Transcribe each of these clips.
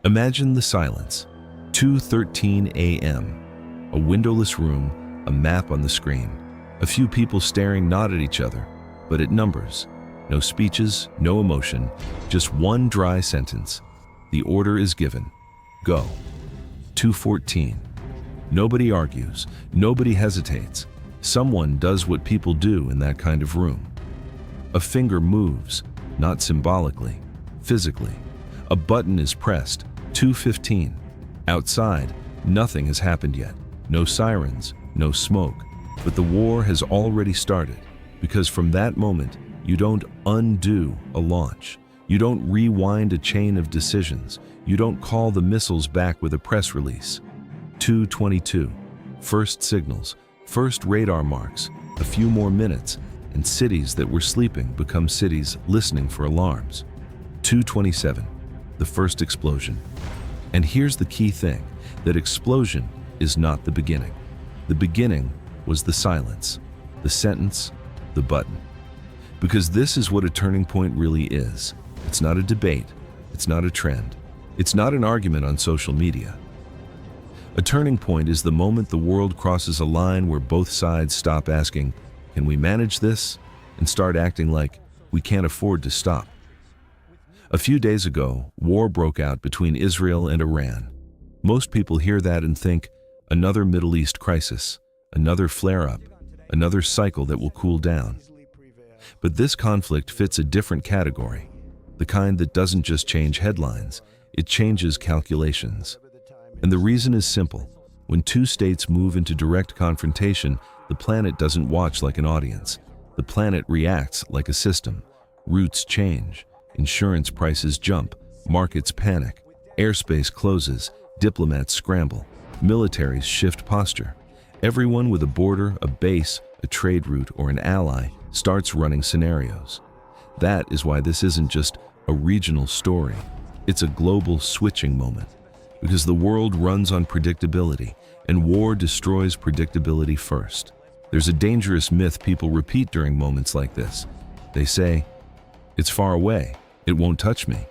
Imagine the silence. 2:13 a.m. A windowless room, a map on the screen. A few people staring not at each other, but at numbers. No speeches, no emotion, just one dry sentence. The order is given. Go. 2:14. Nobody argues, nobody hesitates. Someone does what people do in that kind of room. A finger moves, not symbolically, physically. A button is pressed. 2:15. Outside, nothing has happened yet. No sirens, no smoke. But the war has already started, because from that moment, you don't undo a launch. You don't rewind a chain of decisions. You don't call the missiles back with a press release. 2:22. First signals, first radar marks, a few more minutes, and cities that were sleeping become cities listening for alarms. 2:27. The first explosion. And here's the key thing, that explosion is not the beginning. The beginning was the silence, the sentence, the button. Because this is what a turning point really is. It's not a debate, it's not a trend, it's not an argument on social media. A turning point is the moment the world crosses a line where both sides stop asking, "Can we manage this?" and start acting like we can't afford to stop. A few days ago, war broke out between Israel and Iran. Most people hear that and think, another Middle East crisis, another flare-up, another cycle that will cool down. But this conflict fits a different category, the kind that doesn't just change headlines, it changes calculations. And the reason is simple. When two states move into direct confrontation, the planet doesn't watch like an audience. The planet reacts like a system. Routes change. Insurance prices jump, markets panic, airspace closes, diplomats scramble, militaries shift posture. Everyone with a border, a base, a trade route, or an ally starts running scenarios. That is why this isn't just a regional story. It's a global switching moment. Because the world runs on predictability, and war destroys predictability first. There's a dangerous myth people repeat during moments like this. They say, "It's far away. It won't touch me."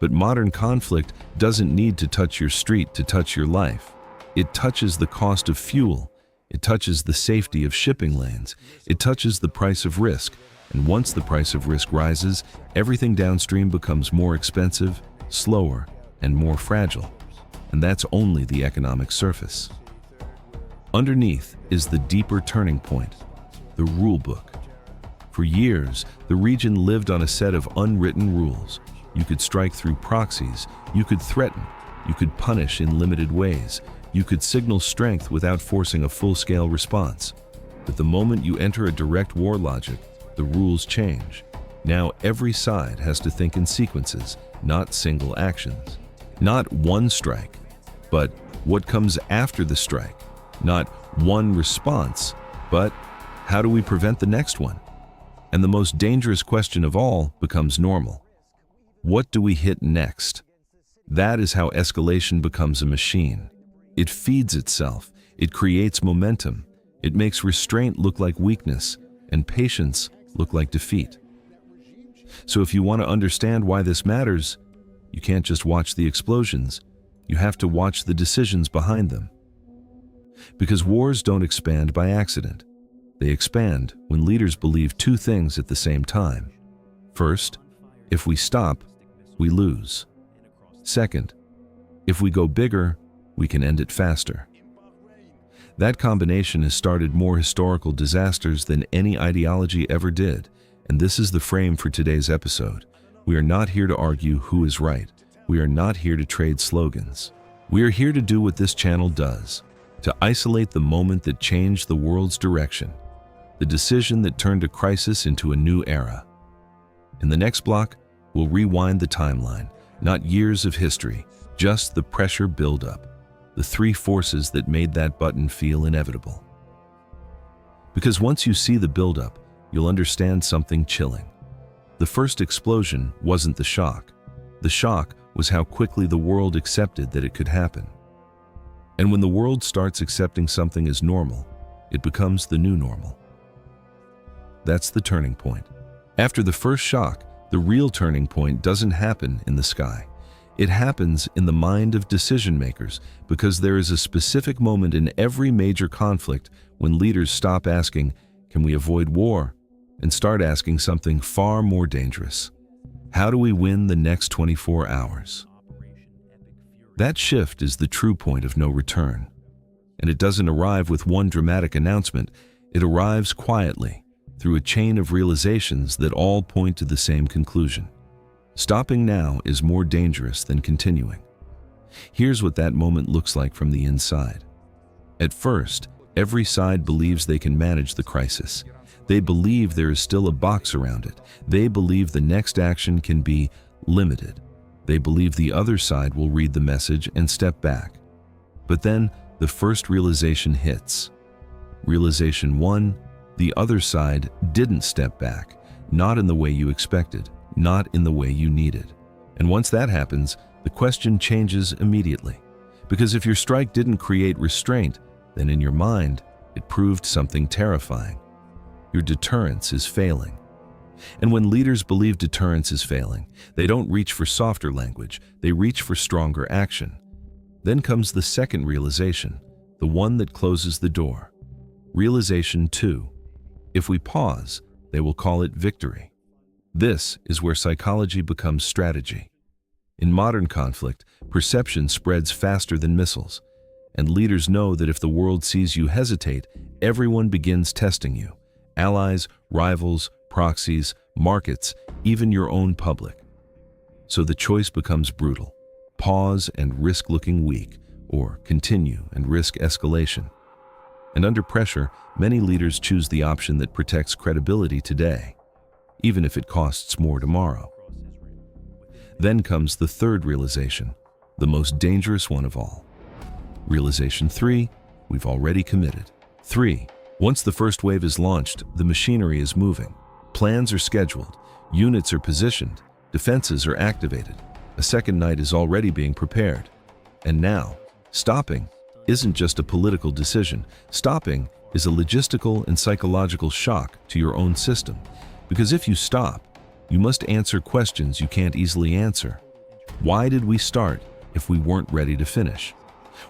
But modern conflict doesn't need to touch your street to touch your life. It touches the cost of fuel. It touches the safety of shipping lanes. It touches the price of risk. And once the price of risk rises, everything downstream becomes more expensive, slower, and more fragile. And that's only the economic surface. Underneath is the deeper turning point, the rule book. For years, the region lived on a set of unwritten rules. You could strike through proxies, you could threaten, you could punish in limited ways, you could signal strength without forcing a full-scale response. But the moment you enter a direct war logic, the rules change. Now every side has to think in sequences, not single actions. Not one strike, but what comes after the strike. Not one response, but how do we prevent the next one? And the most dangerous question of all becomes normal. What do we hit next? That is how escalation becomes a machine. It feeds itself, it creates momentum, it makes restraint look like weakness, and patience look like defeat. So if you want to understand why this matters, you can't just watch the explosions, you have to watch the decisions behind them. Because wars don't expand by accident. They expand when leaders believe two things at the same time. First, if we stop, we lose. Second, if we go bigger, we can end it faster. That combination has started more historical disasters than any ideology ever did, and this is the frame for today's episode. We are not here to argue who is right. We are not here to trade slogans. We are here to do what this channel does, to isolate the moment that changed the world's direction, the decision that turned a crisis into a new era. In the next block, we'll rewind the timeline, not years of history, just the pressure buildup, the three forces that made that button feel inevitable. Because once you see the buildup, you'll understand something chilling. The first explosion wasn't the shock. The shock was how quickly the world accepted that it could happen. And when the world starts accepting something as normal, it becomes the new normal. That's the turning point. After the first shock, the real turning point doesn't happen in the sky. It happens in the mind of decision makers because there is a specific moment in every major conflict when leaders stop asking, "Can we avoid war?" and start asking something far more dangerous. How do we win the next 24 hours? That shift is the true point of no return. And it doesn't arrive with one dramatic announcement. It arrives quietly, through a chain of realizations that all point to the same conclusion. Stopping now is more dangerous than continuing. Here's what that moment looks like from the inside. At first, every side believes they can manage the crisis. They believe there is still a box around it. They believe the next action can be limited. They believe the other side will read the message and step back. But then, the first realization hits. Realization 1, the other side didn't step back, not in the way you expected, not in the way you needed. And once that happens, the question changes immediately. Because if your strike didn't create restraint, then in your mind, it proved something terrifying. Your deterrence is failing. And when leaders believe deterrence is failing, they don't reach for softer language, they reach for stronger action. Then comes the second realization, the one that closes the door. Realization 2. If we pause, they will call it victory. This is where psychology becomes strategy. In modern conflict, perception spreads faster than missiles, and leaders know that if the world sees you hesitate, everyone begins testing you. Allies, rivals, proxies, markets, even your own public. So the choice becomes brutal. Pause and risk looking weak, or continue and risk escalation. And under pressure, many leaders choose the option that protects credibility today, even if it costs more tomorrow. Then comes the third realization, the most dangerous one of all. Realization 3, we've already committed. 3. Once the first wave is launched, the machinery is moving. Plans are scheduled, units are positioned, defenses are activated. A second night is already being prepared. And now, stopping isn't just a political decision. Stopping is a logistical and psychological shock to your own system. Because if you stop, you must answer questions you can't easily answer. Why did we start if we weren't ready to finish?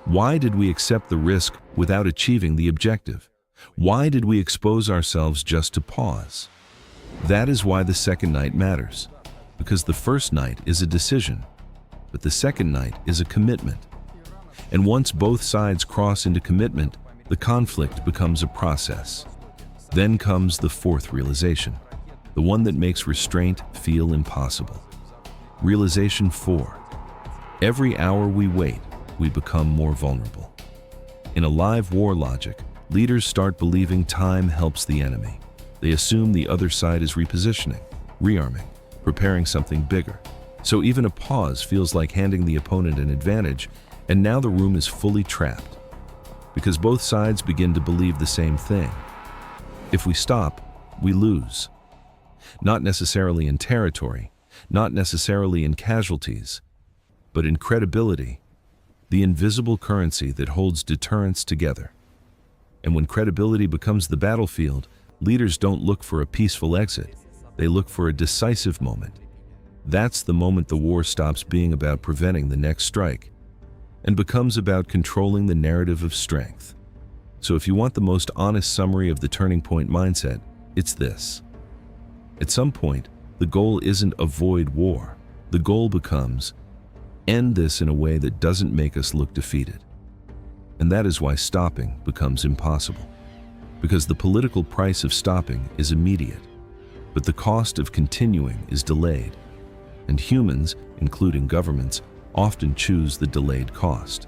Why did we accept the risk without achieving the objective? Why did we expose ourselves just to pause? That is why the second night matters. Because the first night is a decision, but the second night is a commitment. And once both sides cross into commitment, the conflict becomes a process. Then comes the fourth realization, the one that makes restraint feel impossible. Realization 4. Every hour we wait, we become more vulnerable. In a live war logic, leaders start believing time helps the enemy. They assume the other side is repositioning, rearming, preparing something bigger. So even a pause feels like handing the opponent an advantage, and now the room is fully trapped. Because both sides begin to believe the same thing. If we stop, we lose. Not necessarily in territory, not necessarily in casualties, but in credibility, the invisible currency that holds deterrence together. And when credibility becomes the battlefield, leaders don't look for a peaceful exit. They look for a decisive moment. That's the moment the war stops being about preventing the next strike and becomes about controlling the narrative of strength. So if you want the most honest summary of the turning point mindset, it's this. At some point, the goal isn't avoid war. The goal becomes end this in a way that doesn't make us look defeated. And that is why stopping becomes impossible. Because the political price of stopping is immediate, but the cost of continuing is delayed. And humans, including governments, often choose the delayed cost.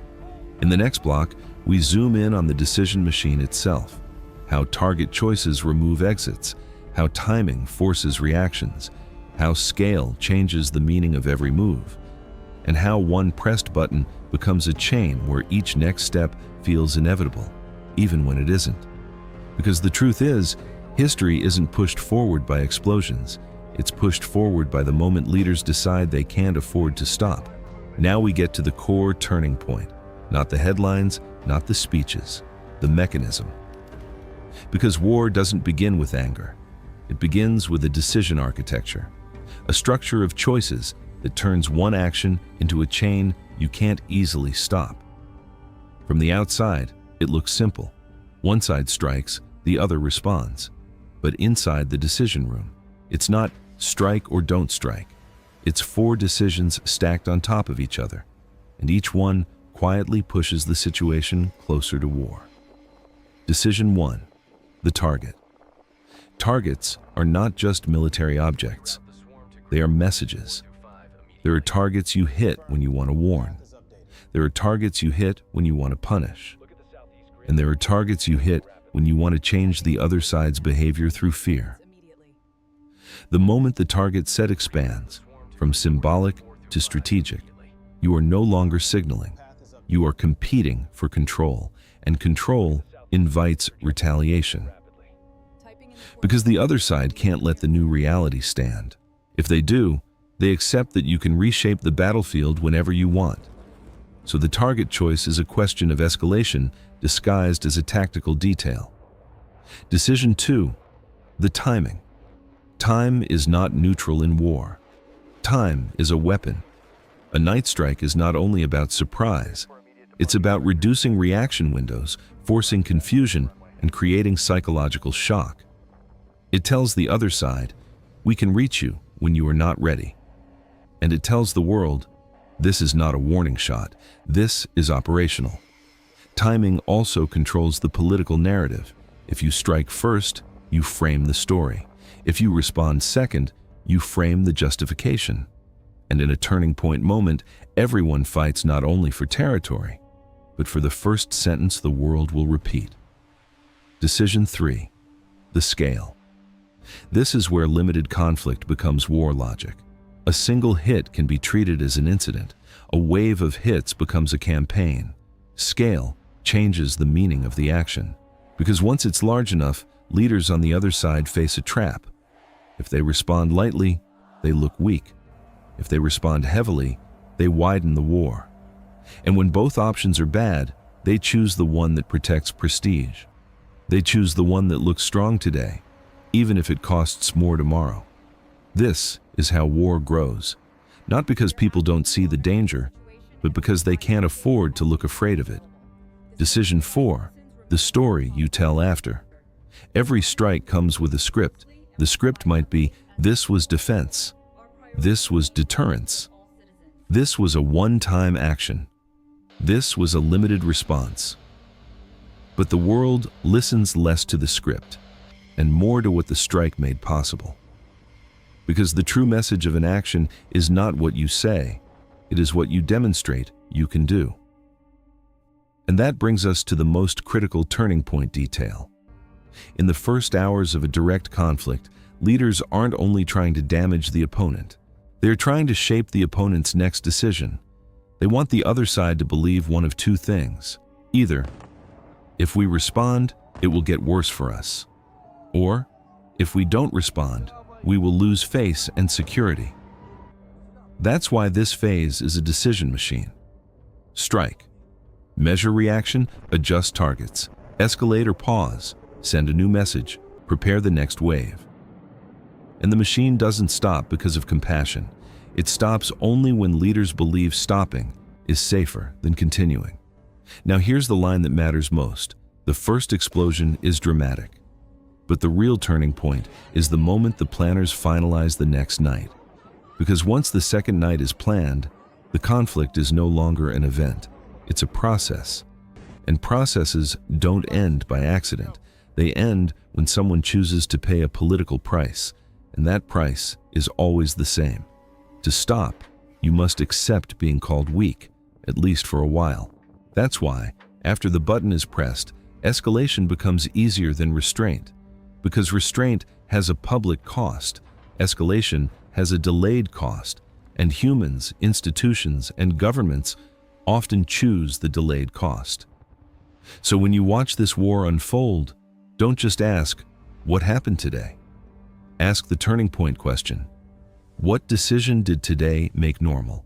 In the next block, we zoom in on the decision machine itself, how target choices remove exits, how timing forces reactions, how scale changes the meaning of every move, and how one pressed button becomes a chain where each next step feels inevitable, even when it isn't. Because the truth is, history isn't pushed forward by explosions. It's pushed forward by the moment leaders decide they can't afford to stop. Now we get to the core turning point, not the headlines, not the speeches, the mechanism. Because war doesn't begin with anger. It begins with a decision architecture, a structure of choices that turns one action into a chain you can't easily stop. From the outside, it looks simple. One side strikes, the other responds. But inside the decision room, it's not strike or don't strike. It's 4 decisions stacked on top of each other, and each one quietly pushes the situation closer to war. Decision 1. The target. Targets are not just military objects. They are messages. There are targets you hit when you want to warn. There are targets you hit when you want to punish. And there are targets you hit when you want to change the other side's behavior through fear. The moment the target set expands, from symbolic to strategic, you are no longer signaling. You are competing for control, and control invites retaliation. Because the other side can't let the new reality stand. If they do, they accept that you can reshape the battlefield whenever you want. So the target choice is a question of escalation disguised as a tactical detail. Decision 2. The timing. Time is not neutral in war. Time is a weapon. A night strike is not only about surprise, it's about reducing reaction windows, forcing confusion, and creating psychological shock. It tells the other side, we can reach you when you are not ready. And it tells the world, this is not a warning shot, this is operational. Timing also controls the political narrative. If you strike first, you frame the story. If you respond second, you frame the justification. And in a turning point moment, everyone fights not only for territory, but for the first sentence the world will repeat. Decision 3. The scale. This is where limited conflict becomes war logic. A single hit can be treated as an incident. A wave of hits becomes a campaign. Scale changes the meaning of the action. Because once it's large enough, leaders on the other side face a trap. If they respond lightly, they look weak. If they respond heavily, they widen the war. And when both options are bad, they choose the one that protects prestige. They choose the one that looks strong today, even if it costs more tomorrow. This is how war grows, not because people don't see the danger, but because they can't afford to look afraid of it. Decision 4. The story you tell after. Every strike comes with a script. The script might be, this was defense. This was deterrence. This was a one-time action. This was a limited response. But the world listens less to the script and more to what the strike made possible. Because the true message of an action is not what you say, it is what you demonstrate you can do. And that brings us to the most critical turning point detail. In the first hours of a direct conflict, leaders aren't only trying to damage the opponent, they're trying to shape the opponent's next decision. They want the other side to believe one of 2 things. Either, if we respond, it will get worse for us. Or, if we don't respond, we will lose face and security. That's why this phase is a decision machine. Strike. Measure reaction, adjust targets. Escalate or pause. Send a new message. Prepare the next wave. And the machine doesn't stop because of compassion. It stops only when leaders believe stopping is safer than continuing. Now here's the line that matters most. The first explosion is dramatic. But the real turning point is the moment the planners finalize the next night. Because once the second night is planned, the conflict is no longer an event. It's a process. And processes don't end by accident. They end when someone chooses to pay a political price, and that price is always the same. To stop, you must accept being called weak, at least for a while. That's why, after the button is pressed, escalation becomes easier than restraint. Because restraint has a public cost, escalation has a delayed cost, and humans, institutions, and governments often choose the delayed cost. So when you watch this war unfold, don't just ask, what happened today? Ask the turning point question. What decision did today make normal?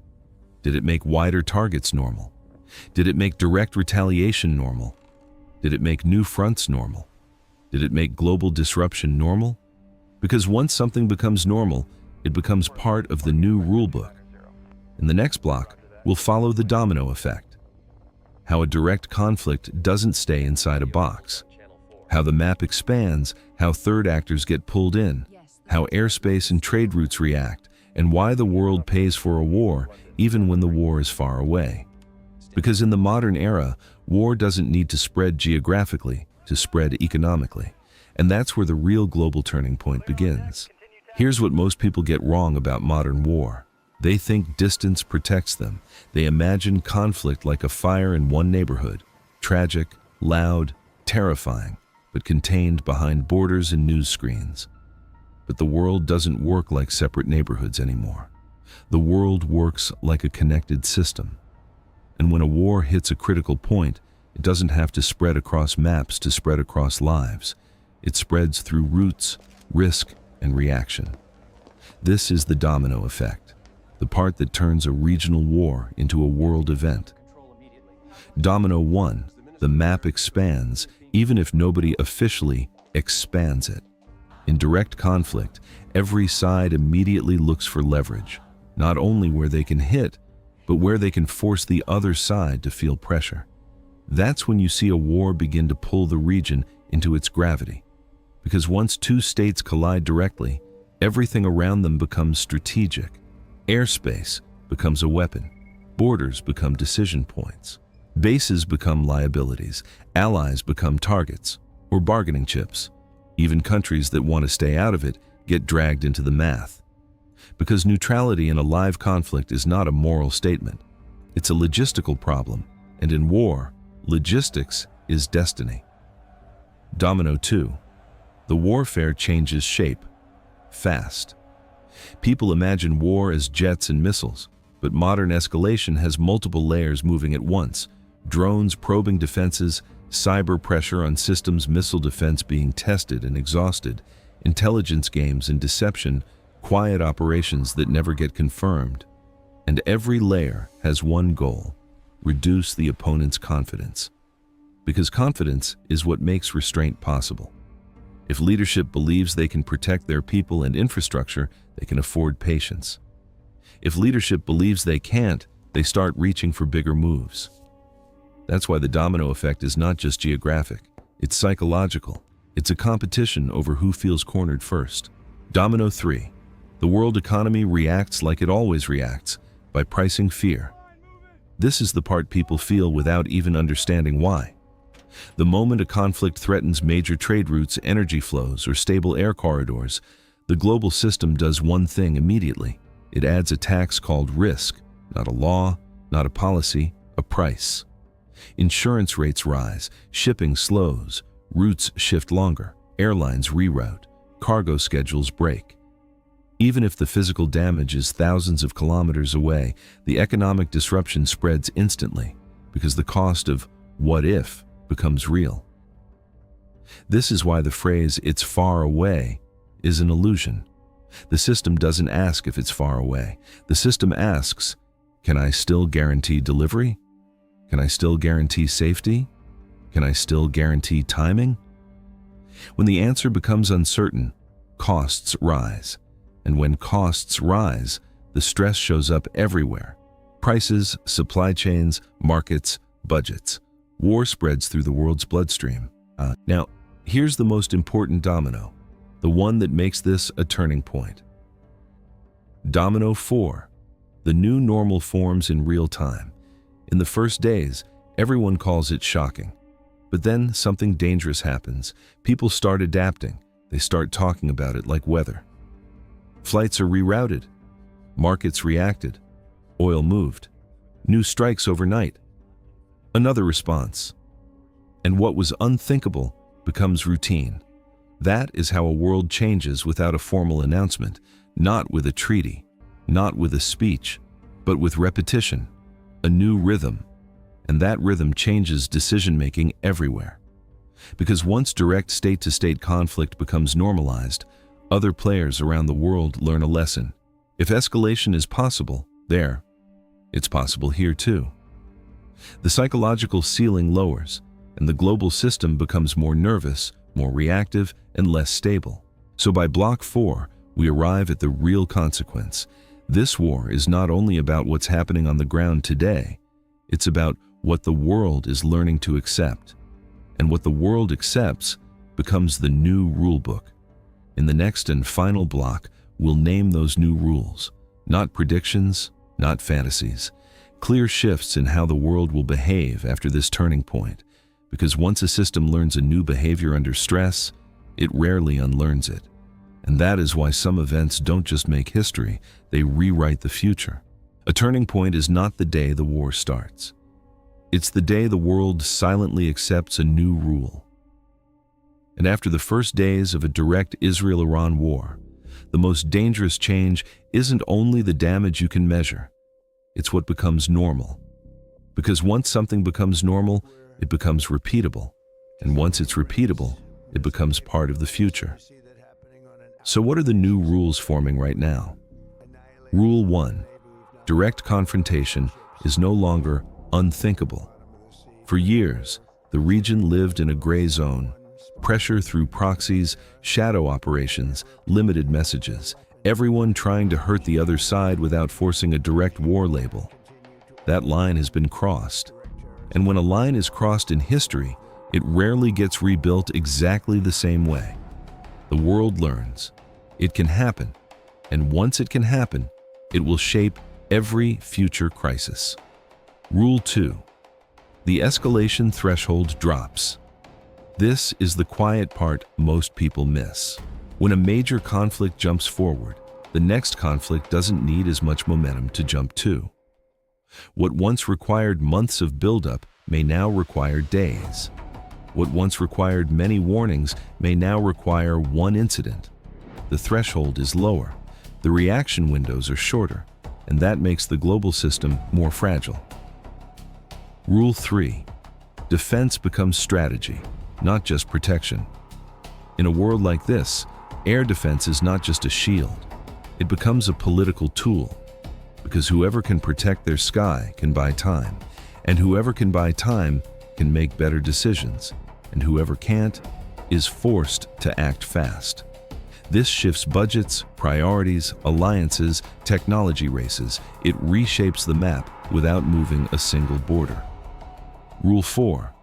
Did it make wider targets normal? Did it make direct retaliation normal? Did it make new fronts normal? Did it make global disruption normal? Because once something becomes normal, it becomes part of the new rulebook. In the next block, we'll follow the domino effect. How a direct conflict doesn't stay inside a box. How the map expands, how third actors get pulled in, how airspace and trade routes react, and why the world pays for a war even when the war is far away. Because in the modern era, war doesn't need to spread geographically to spread economically. And that's where the real global turning point begins. Here's what most people get wrong about modern war. They think distance protects them. They imagine conflict like a fire in one neighborhood, tragic, loud, terrifying, but contained behind borders and news screens. But the world doesn't work like separate neighborhoods anymore. The world works like a connected system. And when a war hits a critical point, it doesn't have to spread across maps to spread across lives. It spreads through roots, risk, and reaction. This is the domino effect, the part that turns a regional war into a world event. Domino 1, the map expands, even if nobody officially expands it. In direct conflict, every side immediately looks for leverage, not only where they can hit, but where they can force the other side to feel pressure. That's when you see a war begin to pull the region into its gravity. Because once two states collide directly, everything around them becomes strategic. Airspace becomes a weapon. Borders become decision points. Bases become liabilities. Allies become targets or bargaining chips. Even countries that want to stay out of it get dragged into the math. Because neutrality in a live conflict is not a moral statement. It's a logistical problem, and in war, logistics is destiny. Domino 2. The warfare changes shape, fast. People imagine war as jets and missiles, but modern escalation has multiple layers moving at once. Drones probing defenses, cyber pressure on systems, missile defense being tested and exhausted, intelligence games and deception, quiet operations that never get confirmed. And every layer has one goal: reduce the opponent's confidence. Because confidence is what makes restraint possible. If leadership believes they can protect their people and infrastructure, they can afford patience. If leadership believes they can't, they start reaching for bigger moves. That's why the domino effect is not just geographic, it's psychological. It's a competition over who feels cornered first. Domino 3. The world economy reacts like it always reacts, by pricing fear. This is the part people feel without even understanding why. The moment a conflict threatens major trade routes, energy flows, or stable air corridors, the global system does one thing immediately. It adds a tax called risk, not a law, not a policy, a price. Insurance rates rise, shipping slows, routes shift longer, airlines reroute, cargo schedules break. Even if the physical damage is thousands of kilometers away, the economic disruption spreads instantly because the cost of what if becomes real. This is why the phrase "it's far away" is an illusion. The system doesn't ask if it's far away. The system asks, can I still guarantee delivery? Can I still guarantee safety? Can I still guarantee timing? When the answer becomes uncertain, costs rise. And when costs rise, the stress shows up everywhere. Prices, supply chains, markets, budgets. War spreads through the world's bloodstream. Now, here's the most important domino, the one that makes this a turning point. Domino 4. The new normal forms in real time. In the first days, everyone calls it shocking. But then something dangerous happens. People start adapting. They start talking about it like weather. Flights are rerouted. Markets reacted. Oil moved. New strikes overnight. Another response. And what was unthinkable becomes routine. That is how a world changes without a formal announcement, not with a treaty, not with a speech, but with repetition, a new rhythm. And that rhythm changes decision-making everywhere. Because once direct state-to-state conflict becomes normalized, other players around the world learn a lesson. If escalation is possible there, it's possible here too. The psychological ceiling lowers, and the global system becomes more nervous, more reactive, and less stable. So by Block 4, we arrive at the real consequence. This war is not only about what's happening on the ground today, it's about what the world is learning to accept. And what the world accepts becomes the new rulebook. In the next and final block, we'll name those new rules. Not predictions, not fantasies. Clear shifts in how the world will behave after this turning point. Because once a system learns a new behavior under stress, it rarely unlearns it. And that is why some events don't just make history, they rewrite the future. A turning point is not the day the war starts. It's the day the world silently accepts a new rule. And after the first days of a direct Israel-Iran war, the most dangerous change isn't only the damage you can measure, it's what becomes normal. Because once something becomes normal, it becomes repeatable. And once it's repeatable, it becomes part of the future. So what are the new rules forming right now? Rule 1. Direct confrontation is no longer unthinkable. For years, the region lived in a gray zone. Pressure through proxies, shadow operations, limited messages, everyone trying to hurt the other side without forcing a direct war label. That line has been crossed. And when a line is crossed in history, it rarely gets rebuilt exactly the same way. The world learns. It can happen. And once it can happen, it will shape every future crisis. Rule 2. The escalation threshold drops. This is the quiet part most people miss. When a major conflict jumps forward, the next conflict doesn't need as much momentum to jump to. What once required months of buildup may now require days. What once required many warnings may now require one incident. The threshold is lower, the reaction windows are shorter, and that makes the global system more fragile. Rule 3. Defense becomes strategy, not just protection. In a world like this, air defense is not just a shield. It becomes a political tool, because whoever can protect their sky can buy time, and whoever can buy time can make better decisions, and whoever can't is forced to act fast. This shifts budgets, priorities, alliances, technology races. It reshapes the map without moving a single border. Rule 4.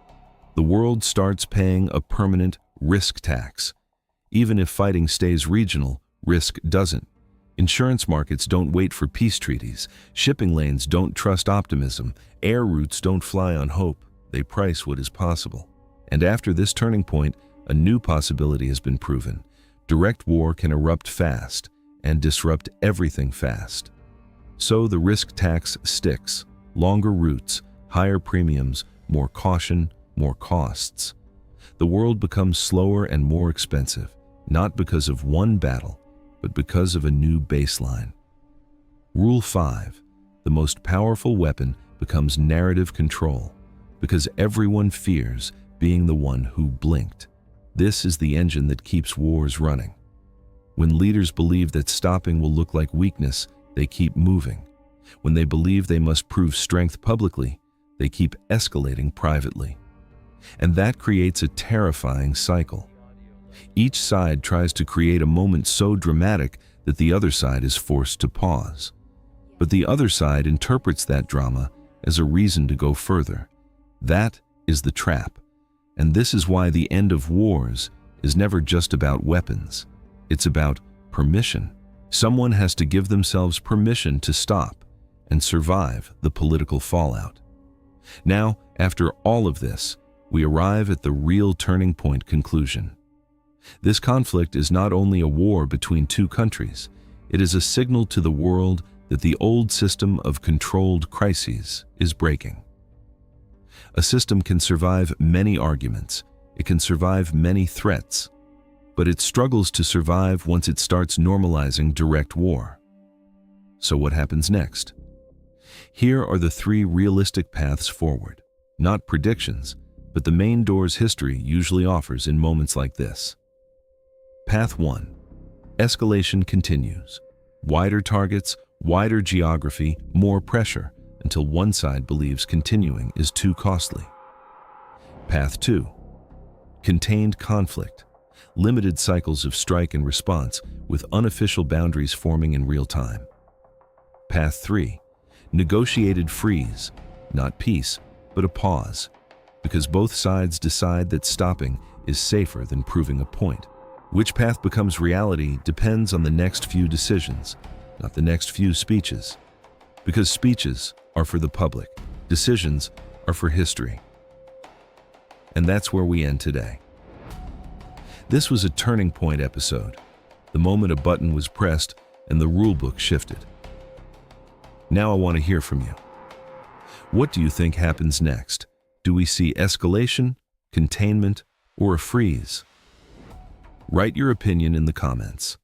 The world starts paying a permanent risk tax. Even if fighting stays regional, risk doesn't. Insurance markets don't wait for peace treaties. Shipping lanes don't trust optimism. Air routes don't fly on hope. They price what is possible. And after this turning point, a new possibility has been proven. Direct war can erupt fast and disrupt everything fast. So the risk tax sticks. Longer routes, higher premiums, more caution, more costs. The world becomes slower and more expensive, not because of one battle, but because of a new baseline. Rule 5. The most powerful weapon becomes narrative control, because everyone fears being the one who blinked. This is the engine that keeps wars running. When leaders believe that stopping will look like weakness, they keep moving. When they believe they must prove strength publicly, they keep escalating privately. And that creates a terrifying cycle. Each side tries to create a moment so dramatic that the other side is forced to pause. But the other side interprets that drama as a reason to go further. That is the trap. And this is why the end of wars is never just about weapons. It's about permission. Someone has to give themselves permission to stop and survive the political fallout. Now, after all of this, we arrive at the real turning point conclusion. This conflict is not only a war between two countries, it is a signal to the world that the old system of controlled crises is breaking. A system can survive many arguments, it can survive many threats, but it struggles to survive once it starts normalizing direct war. So what happens next? Here are the 3 realistic paths forward, not predictions, but the main doors history usually offers in moments like this. Path 1. Escalation continues. Wider targets, wider geography, more pressure, until one side believes continuing is too costly. Path 2. Contained conflict. Limited cycles of strike and response, with unofficial boundaries forming in real time. Path 3. Negotiated freeze. Not peace, but a pause. Because both sides decide that stopping is safer than proving a point. Which path becomes reality depends on the next few decisions, not the next few speeches. Because speeches are for the public, decisions are for history. And that's where we end today. This was a turning point episode, the moment a button was pressed and the rulebook shifted. Now I want to hear from you. What do you think happens next? Do we see escalation, containment, or a freeze? Write your opinion in the comments.